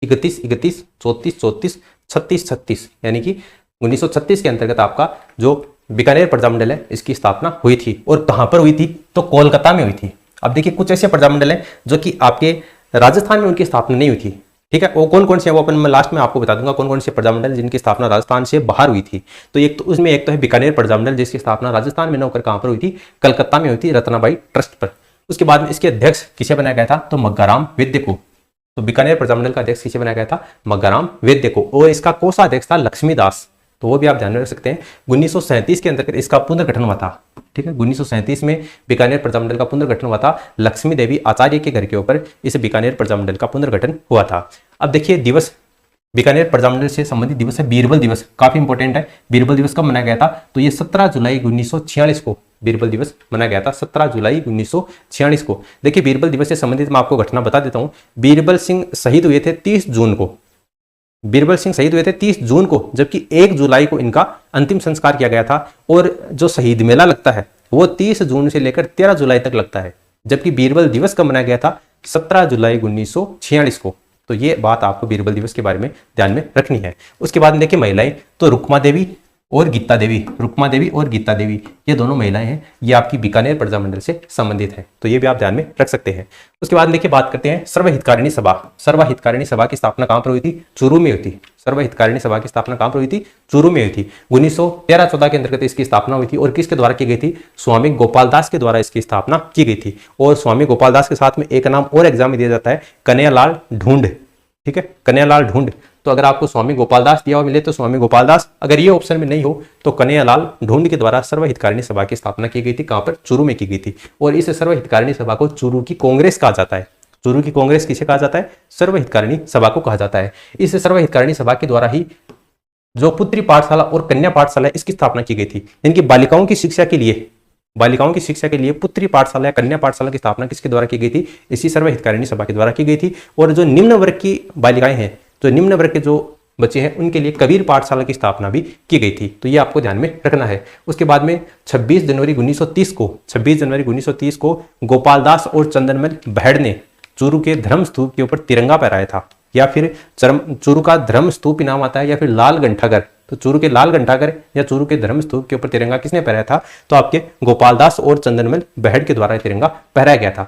31, 31, 34, 34, 36, 36 यानी कि 1936 के अंतर्गत आपका जो बीकानेर प्रजामंडल है इसकी स्थापना हुई थी। और कहां पर हुई थी? तो कोलकाता में हुई थी। अब देखिए कुछ ऐसे प्रजामंडल हैं जो कि आपके राजस्थान में उनकी स्थापना नहीं हुई थी, ठीक है। वो कौन कौन से हैं वो अपन मैं लास्ट में आपको बता दूंगा, कौन कौन से प्रजामंडल जिनकी स्थापना राजस्थान से बाहर हुई थी। तो एक तो उसमें एक तो है बीकानेर प्रजामंडल जिसकी स्थापना राजस्थान में न होकर कहां पर हुई थी? कलकत्ता में हुई थी, रत्नाबाई ट्रस्ट पर। उसके बाद में इसके अध्यक्ष किसे बनाया गया था? तो मग्गाराम वैद्य को। तो बीकानेर प्रजामंडल का अध्यक्ष किसे बनाया गया था? मग्गाराम वैद्य को। और इसका कोषाध्यक्ष था लक्ष्मीदास, तो वो भी आप ध्यान में रख सकते हैं। 1937 के अंतर्गत इसका पुनर्गठन हुआ था, ठीक है। 1937 में बीकानेर प्रजामंडल का पुनर्गठन हुआ था, लक्ष्मी देवी आचार्य के घर के ऊपर इस बीकानेर प्रजामंडल का पुनर्गठन हुआ था। अब देखिए दिवस, बीकानेर प्रजामंडल से संबंधित दिवस है बीरबल दिवस, काफी इंपॉर्टेंट है। बीरबल दिवस कब मनाया गया था? तो ये 17 जुलाई 1946 को बीरबल दिवस मनाया गया था, 17 जुलाई 1946 को। देखिए बीरबल दिवस से संबंधित मैं आपको घटना बता देता हूं। बीरबल सिंह शहीद हुए थे 30 जून को, बीरबल सिंह शहीद हुए थे 30 जून को, जबकि 1 जुलाई को इनका अंतिम संस्कार किया गया था। और जो शहीद मेला लगता है वो 30 जून से लेकर 13 जुलाई तक लगता है, जबकि बीरबल दिवस कब मनाया गया था? 17 जुलाई 1946 को। तो ये बात आपको बीरबल दिवस के बारे में ध्यान में रखनी है। उसके बाद देखिए महिलाएं, तो रुक्मा देवी और गीता देवी, रुक्मा देवी और गीता देवी ये दोनों महिलाएं हैं, ये आपकी बीकानेर प्रजामंडल से संबंधित है, तो ये भी आप ध्यान में रख सकते हैं। उसके बाद देखिए बात करते हैं सर्वहितकारिणी सभा। सर्वहितकारिणी सभा की स्थापना कहां पर हुई थी? चूरू में हुई थी। सर्वहितकारिणी सभा की स्थापना कहां पर हुई थी? चूरू में हुई थी। 1913-14 के अंतर्गत इसकी स्थापना हुई थी और किसके द्वारा की गई थी? स्वामी गोपाल दास के द्वारा इसकी स्थापना की गई थी। और स्वामी गोपाल दास के साथ में एक नाम और एग्जाम में दिया जाता है, कन्हैयालाल ढूंढ, ठीक है, कन्हैयालाल ढूंढ। तो अगर आपको स्वामी गोपाल दास दिया हुआ मिले तो स्वामी गोपाल दास, अगर ये ऑप्शन में नहीं हो तो कन्हैयालाल ढूंढ के द्वारा सर्वहितकारिणी सभा की स्थापना की गई थी। कहां पर? चूरू में की गई थी। और इस सर्वहितकारिणी सभा को चूरू की कांग्रेस कहा जाता है। चूरू की कांग्रेस किसे कहा जाता है? सर्वहितकारिणी सभा को कहा जाता है। इस सर्वहितकारिणी सभा के द्वारा ही जो पुत्री पाठशाला और कन्या पाठशाला इसकी स्थापना की गई थी। इनकी बालिकाओं की शिक्षा के लिए, बालिकाओं की शिक्षा के लिए पुत्री पाठशाला या कन्या पाठशाला की स्थापना किसके द्वारा की गई थी? इसी सर्वहितकारिणी सभा के द्वारा की गई थी। और जो निम्न वर्ग की बालिकाएं हैं जो निम्न वर्ग के जो बच्चे हैं उनके लिए कबीर पाठशाला की स्थापना भी की गई थी। तो ये आपको ध्यान में रखना है। उसके बाद में 26 जनवरी 1930 को गोपाल दास और चंदनमल बहड़ ने चूरू के धर्म स्तूप के ऊपर तिरंगा फहराया था, या फिर चूरू का धर्म स्तूप इनाम आता है, या फिर लाल घंटाघर। तो चूरू के लाल घंटाघर या चूरू के धर्म स्तूप के ऊपर तिरंगा किसने फहराया था? तो आपके गोपाल दास और चंदनमल बहड़ के द्वारा तिरंगा फहराया गया था।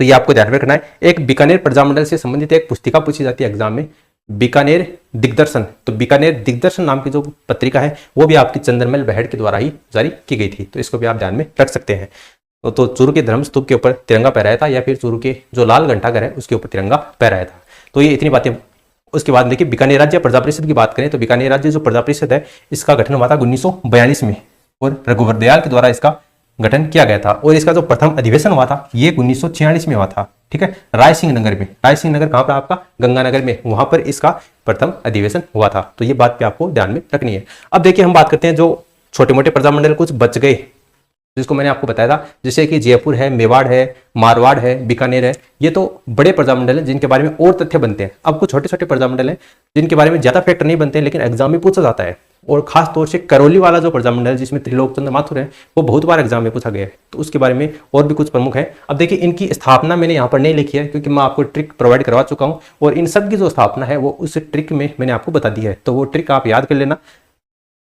तो ये आपको ध्यान में रखना है। एक बीकानेर प्रजामंडल से संबंधित एक पुस्तिका पूछी जाती है एग्जाम में, बीकानेर दिग्दर्शन। तो बीकानेर दिग्दर्शन नाम की जो पत्रिका है वो भी आपकी चंदनमल बहड़ के द्वारा ही जारी की गई थी। तो इसको भी आप ध्यान में रख सकते हैं। तो चूरू के धर्म स्तूप के ऊपर तिरंगा फहराया था, या फिर चूरू के जो लाल घंटाघर है उसके ऊपर तिरंगा फहराया था। तो ये इतनी बातें। उसके बाद देखिए बीकानेर राज्य प्रजा परिषद की बात करें तो बीकानेर राज्य जो प्रजा परिषद है इसका गठन हुआ था 1942 में, और रघुवर दयाल के द्वारा इसका गठन किया गया था। और इसका जो प्रथम अधिवेशन हुआ था ये 1946 में हुआ था। ठीक है, राय सिंह नगर में। राय सिंह नगर कहाँ पर? आपका गंगानगर में। वहां पर इसका प्रथम अधिवेशन हुआ था। तो ये बात पे आपको ध्यान में रखनी है। अब देखिए हम बात करते हैं जो छोटे मोटे प्रजामंडल कुछ बच गए, जिसको मैंने आपको बताया था, जैसे कि जयपुर है, मेवाड़ है, मारवाड़ है, बीकानेर है। ये तो बड़े प्रजामंडल हैं जिनके बारे में और तथ्य बनते हैं। अब कुछ छोटे छोटे प्रजामंडल हैं जिनके बारे में ज्यादा फैक्टर नहीं बनते हैं, लेकिन एग्जाम में पूछा जाता है। और खास तौर से करौली वाला जो प्रजामंडल है जिसमें त्रिलोक चंद्र माथुर है, वो बहुत बार एग्जाम में पूछा गया है। तो उसके बारे में और भी कुछ प्रमुख है। अब देखिए इनकी स्थापना मैंने यहाँ पर नहीं लिखी है क्योंकि मैं आपको ट्रिक प्रोवाइड करवा चुका हूँ, और इन सब की जो स्थापना है वो उस ट्रिक में मैंने आपको बता दी है। तो वो ट्रिक आप याद कर लेना।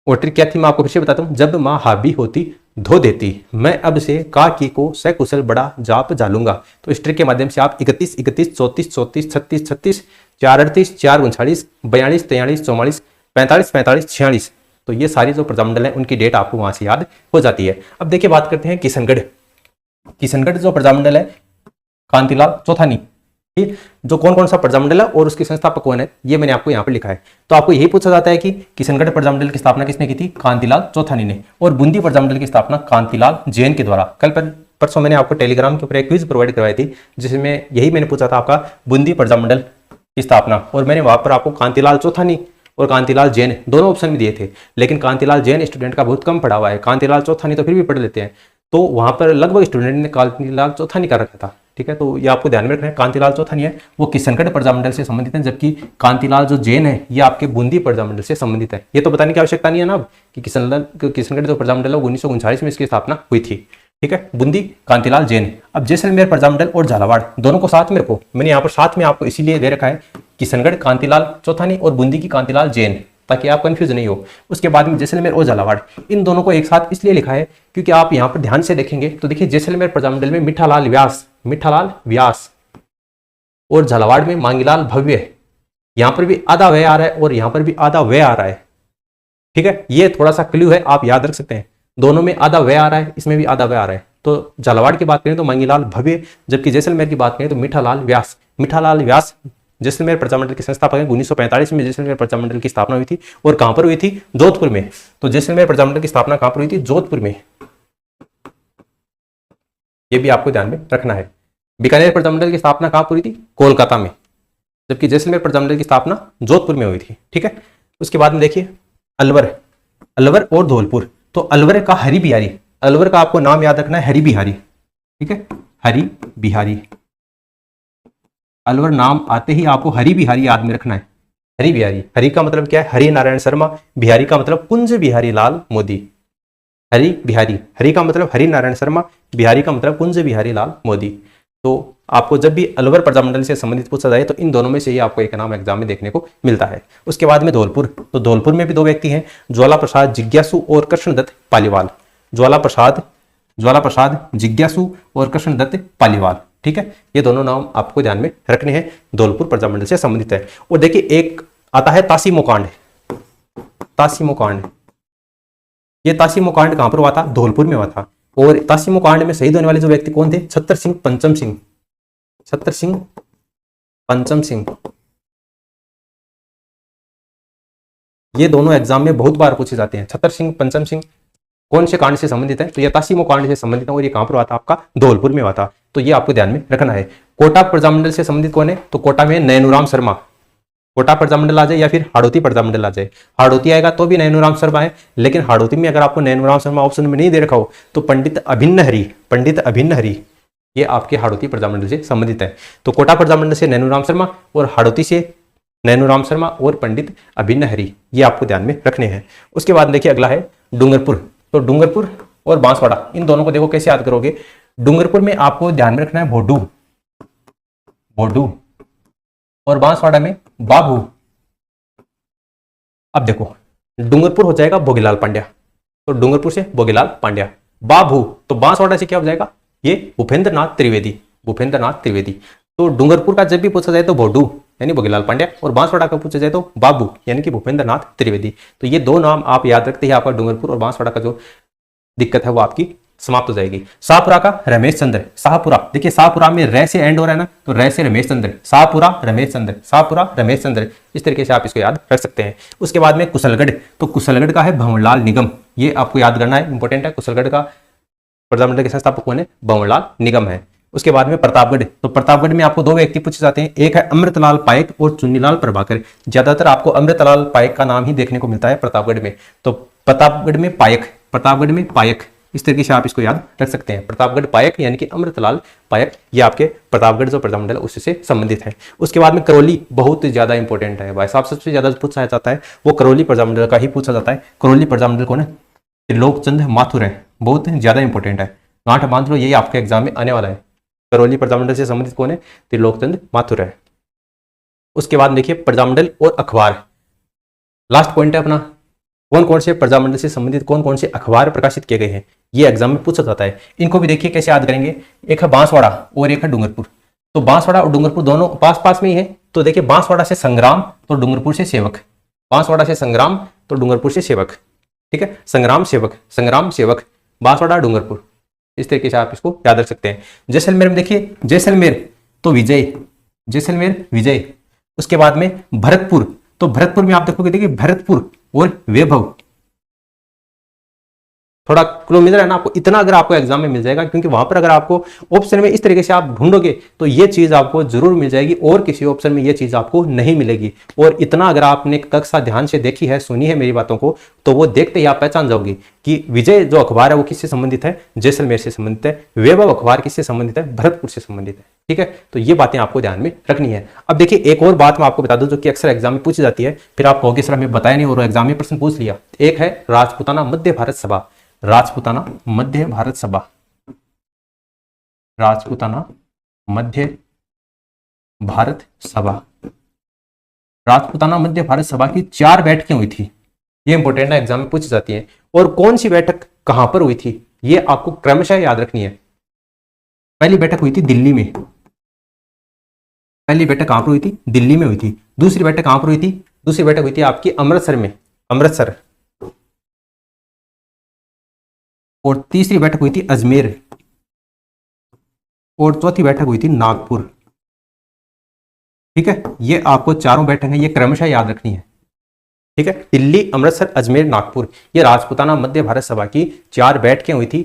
वो ट्रिक क्या थी मैं आपको फिर से बताता हूँ। जब माँ हावी होती धो देती, मैं अब से काकी को सकुशल बड़ा जाप जालूंगा। तो इस ट्रिक के माध्यम से आप 31, 31, 34, 34, 36, 36, 4, 38, 4, 39, 42, 43, 44, 45, 45, 46। तो ये सारी जो प्रजामंडल है उनकी डेट आपको वहां से याद हो जाती है। अब देखिए बात करते हैं किशनगढ़। किशनगढ़ जो प्रजामंडल है कांतिलाल चौथानी, ठीक, जो कौन कौन सा प्रजामंडल है और उसके संस्थापक कौन है ये मैंने आपको यहाँ पर लिखा है। तो आपको यही पूछा जाता है कि किशनगढ़ प्रजामंडल की स्थापना किसने की थी? कांतिलाल चौथानी ने। और बूंदी प्रजामंडल की स्थापना कांतिलाल जैन के द्वारा। कल परसों मैंने आपको टेलीग्राम के ऊपर एक क्विज प्रोवाइड करवाई थी जिसमें यही मैंने पूछा था आपका बूंदी प्रजामंडल की स्थापना, और मैंने वहां पर आपको कांतिलाल चौथानी और कांतिलाल जैन दोनों ऑप्शन भी दिए थे। लेकिन कांतिलाल जैन स्टूडेंट का बहुत कम पढ़ा हुआ है, कांतिलाल चौथानी तो फिर भी पढ़ लेते हैं। तो वहां पर लगभग स्टूडेंट ने कांतिलाल चौथानी का रखा था। ठीक है, तो ये आपको ध्यान में रखना है। कांतिलाल चौथानी है वो किशनगढ़ प्रजामंडल से संबंधित है, जबकि कांतिलाल जो जैन है ये आपके बूंदी प्रजामंडल से संबंधित है। ये तो बताने की आवश्यकता नहीं है ना अब कि किशनगढ़ जो प्रजामंडल है 1939 में इसकी स्थापना हुई थी। ठीक है, बूंदी कांतिलाल जैन। अब जैसलमेर प्रजामंडल और झालावाड़ दोनों को साथ में रखो। मैंने यहाँ पर साथ में आपको इसीलिए दे रखा है किशनगढ़ कांतिलाल चौथानी और बूंदी की कांतिलाल जैन, ताकि आप कंफ्यूज नहीं हो। उसके बाद में जैसलमेर और झालावाड़, इन दोनों को एक साथ इसलिए लिखा है क्योंकि आप यहाँ पर ध्यान से देखेंगे तो देखिए जैसलमेर प्रजामंडल में मिठालाल व्यास और झालावाड़ में मांगीलाल भव्य। यहाँ पर भी आधा वे आ रहा है और यहाँ पर भी आधा वे आ रहा है। ठीक है, ये थोड़ा सा क्लू है, आप याद रख सकते हैं। दोनों में आधा वे आ रहा है, इसमें भी आधा वे आ रहा है। तो झालावाड़ की बात करें तो मांगीलाल भव्य, जबकि जैसलमेर की बात करें तो मिठालाल व्यास। मिठालाल व्यास जैसलमेर प्रजामंडल के संस्थापक हैं। 1945 में जैसलमेर प्रजामंडल की स्थापना हुई थी, और कहां पर हुई थी? जोधपुर में। तो जैसलमेर प्रजामंडल की स्थापना कहां पर हुई थी? जोधपुर में। यह भी आपको ध्यान में रखना है। बीकानेर प्रजामंडल की स्थापना कहां पर हुई थी? कोलकाता में, जबकि जैसलमेर प्रजामंडल की स्थापना जोधपुर में हुई थी। ठीक है, उसके बाद में देखिए अलवर और धौलपुर। तो अलवर का हरि बिहारी, अलवर का आपको नाम याद रखना है हरि बिहारी। ठीक है, हरि बिहारी। अलवर नाम आते ही आपको हरि बिहारी याद में रखना है। हरि बिहारी, हरि का मतलब क्या है? हरि नारायण शर्मा। बिहारी का मतलब कुंज बिहारी लाल मोदी। हरि बिहारी, हरि का मतलब हरि नारायण शर्मा, बिहारी का मतलब कुंज बिहारी लाल मोदी। तो आपको जब भी अलवर प्रजामंडल से संबंधित पूछा जाए तो इन दोनों में से ही आपको एक नाम एग्जाम में देखने को मिलता है। उसके बाद में धौलपुर। तो धौलपुर में भी दो व्यक्ति हैं, ज्वाला प्रसाद जिज्ञासु और कृष्णदत्त पालीवाल। ज्वाला प्रसाद जिज्ञासु और कृष्णदत्त पालीवाल। ठीक है, ये दोनों नाम आपको ध्यान में रखने हैं, धौलपुर प्रजामंडल से संबंधित है। और देखिए एक आता है तासीमोकांड। ये तासीमोकांड कहां पर हुआ था? धौलपुर में हुआ था। और तासीमोकांड में शहीद होने वाले जो व्यक्ति कौन थे? छतर सिंह पंचम सिंह। ये दोनों एग्जाम में बहुत बार पूछे जाते हैं। छतर सिंह, पंचम सिंह कौन से कांड से संबंधित है? तो ये तासीमोकांड से संबंधित है, और ये कहां पर हुआ था? आपका धौलपुर में हुआ था। तो ये आपको ध्यान में रखना है। कोटा प्रजामंडल से संबंधित कौन है? तो कोटा में नैनूराम शर्मा। कोटा प्रजामंडल आ जाए या फिर हाड़ौती प्रजामंडल आ जाए। हाड़ौती आएगा तो भी नैनूराम शर्मा है, लेकिन हाड़ौती में अगर आपको नैनूराम शर्मा ऑप्शन में नहीं दे रखा हो तो पंडित अभिन्न हरि ये आपके हाड़ौती प्रजामंडल से संबंधित है। तो कोटा प्रजामंडल से नैनूराम शर्मा और हाड़ौती से नैनूराम शर्मा और पंडित अभिन्न हरि, ये आपको ध्यान में रखने हैं। उसके बाद देखिए अगला है डूंगरपुर। तो डूंगरपुर और बांसवाड़ा, इन दोनों को देखो कैसे याद करोगे। डूंगरपुर में आपको ध्यान में रखना है भोडू, भोडू, और बांसवाड़ा में बाबू। अब देखो डूंगरपुर हो जाएगा भोगीलाल पांड्या, तो डूंगरपुर से भोगीलाल पांड्या। बाबू तो बांसवाड़ा से क्या हो जाएगा, ये भूपेंद्र नाथ त्रिवेदी, भूपेंद्र नाथ त्रिवेदी। तो डूंगरपुर का जब भी पूछा जाए तो भोडू यानी भोगीलाल पांड्या, और बांसवाड़ा का पूछा जाए तो बाबू यानी कि भूपेंद्र नाथ त्रिवेदी। तो ये दो नाम आप याद रखते हैं, आपका डूंगरपुर और बांसवाड़ा का जो दिक्कत है वो आपकी समाप्त हो जाएगी। शाहपुरा का रमेश चंद्र, शाहपुरा, देखिए शाहपुरा में रे से एंड हो रहा है ना, तो रे से रमेश चंद्र, शाहपुरा रमेश चंद्र, शाहपुरा रमेश चंद्र, इस तरीके से आप इसको याद रख सकते हैं। उसके बाद में कुशलगढ़, तो कुशलगढ़ का है भंवरलाल निगम, ये आपको याद करना है, इंपॉर्टेंट है। कुशलगढ़ का प्रजामंडल के संस्थापक कौन है, भंवरलाल निगम है। उसके बाद में प्रतापगढ़, तो प्रतापगढ़ में आपको दो व्यक्ति पूछे जाते हैं, एक है अमृतलाल पायक और चुन्नीलाल प्रभाकर। ज्यादातर आपको अमृतलाल पायक का नाम ही देखने को मिलता है प्रतापगढ़ में, तो प्रतापगढ़ में पायक, प्रतापगढ़ में पायक, इस तरीके से आप इसको याद रख सकते हैं। प्रतापगढ़ पायक यानी कि अमृतलाल पायक, ये आपके प्रतापगढ़ जो प्रजामंडल है उससे संबंधित है। उसके बाद में करौली, बहुत ज्यादा इंपॉर्टेंट है भाई साहब, सबसे ज्यादा पूछा जाता है वो करौली प्रजामंडल का ही पूछा जाता है। करौली प्रजामंडल कौन है, त्रिलोकचंद माथुर है, बहुत ज्यादा इंपॉर्टेंट है, गांठ बांध लो, यही आपके एग्जाम में आने वाला है। करौली प्रजामंडल से संबंधित कौन है, त्रिलोकचंद माथुर है। उसके बाद देखिए प्रजामंडल और अखबार, लास्ट पॉइंट है अपना, कौन कौन से प्रजामंडल से संबंधित कौन कौन से अखबार प्रकाशित किए गए हैं, ये एग्जाम में पूछा जाता है। इनको भी देखिए कैसे याद करेंगे, एक है बांसवाड़ा और एक है डूंगरपुर। तो बांसवाड़ा और डूंगरपुर दोनों पास पास में ही है, तो देखिए बांसवाड़ा से संग्राम तो डूंगरपुर से सेवक, बांसवाड़ा से संग्राम तो डूंगरपुर से सेवक, ठीक है, संग्राम सेवक, संग्राम सेवक, बांसवाड़ा डूंगरपुर, इस तरीके से आप इसको याद रख सकते हैं। जैसलमेर में देखिए जैसलमेर तो विजय, जैसलमेर विजय। उसके बाद में भरतपुर, तो भरतपुर में आप देखोगे, देखिए भरतपुर और वैभव, थोड़ा क्लो मिल रहा है ना आपको, इतना अगर आपको एग्जाम में मिल जाएगा, क्योंकि वहां पर अगर आपको ऑप्शन में इस तरीके से आप ढूंढोगे तो ये चीज आपको जरूर मिल जाएगी, और किसी ऑप्शन में ये चीज आपको नहीं मिलेगी। और इतना अगर आपने कक्षा ध्यान से देखी है, सुनी है मेरी बातों को, तो वो देखते ही आप पहचान जाओगे कि विजय जो अखबार है वो किससे संबंधित है, जैसलमेर से संबंधित है, वैभव अखबार किससे संबंधित है, भरतपुर से संबंधित है, ठीक है। तो ये बातें आपको ध्यान में रखनी है। अब देखिए एक और बात मैं आपको बता दूं जो कि अक्सर एग्जाम में पूछी जाती है, फिर आप कहोगे सर हमें बताया नहीं और एग्जाम में प्रश्न पूछ लिया। एक है राजपूताना मध्य भारत सभा, राजपूताना मध्य भारत सभा, राजपूताना मध्य भारत सभा, राजपूताना मध्य भारत सभा की 4 बैठकें हुई थी, ये इंपॉर्टेंट है, एग्जाम में पूछी जाती है। और कौन सी बैठक कहां पर हुई थी, ये आपको क्रमशः याद रखनी है। पहली बैठक हुई थी दिल्ली में, पहली बैठक कहां पर हुई थी, दिल्ली में हुई थी। दूसरी बैठक कहां पर हुई थी, दूसरी बैठक हुई थी आपकी अमृतसर में, अमृतसर। और तीसरी बैठक हुई थी अजमेर, और चौथी बैठक हुई थी नागपुर, ठीक है। ये आपको चारों बैठक है, ये क्रमशः याद रखनी है, ठीक है। दिल्ली, अमृतसर, अजमेर, नागपुर, ये राजपूताना मध्य भारत सभा की 4 बैठकें हुई थी।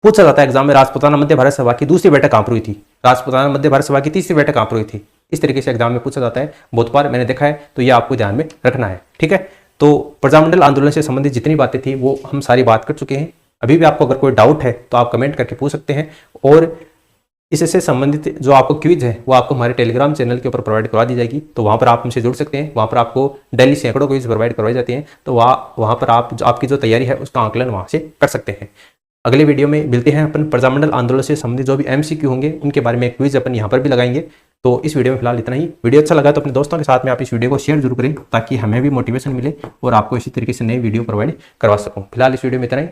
पूछा जाता है एग्जाम में राजपूताना मध्य भारत सभा की दूसरी बैठक कहां पर हुई थी, राजपूताना मध्य भारत सभा की तीसरी बैठक कहां पर हुई थी, इस तरीके से एग्जाम में पूछा जाता है, बहुत बार मैंने देखा है, तो ये आपको ध्यान में रखना है, ठीक है। तो प्रजामंडल आंदोलन से संबंधित जितनी बातें थी वो हम सारी बात कर चुके हैं। अभी भी आपको अगर कोई डाउट है तो आप कमेंट करके पूछ सकते हैं, और इससे संबंधित जो आपको क्विज है वो आपको हमारे टेलीग्राम चैनल के ऊपर प्रोवाइड करवा दी जाएगी, तो वहाँ पर आप हमसे जुड़ सकते हैं। वहाँ पर आपको डेली सैकड़ों क्विज प्रोवाइड करवाई जाती हैं, तो वहाँ पर आप आपकी जो तैयारी है उसका आकलन वहाँ से कर सकते हैं। अगले वीडियो में मिलते हैं अपन प्रजामंडल आंदोलन से संबंधित जो भी MCQ होंगे उनके बारे में क्विज अपन यहाँ पर भी लगाएंगे। तो इस वीडियो में फिलहाल इतना ही। वीडियो अच्छा लगा तो अपने दोस्तों के साथ में आप इस वीडियो को शेयर जरूर करें, ताकि हमें भी मोटिवेशन मिले और आपको इसी तरीके से नई वीडियो प्रोवाइड करवा सकूँ। फिलहाल इस वीडियो में इतना ही।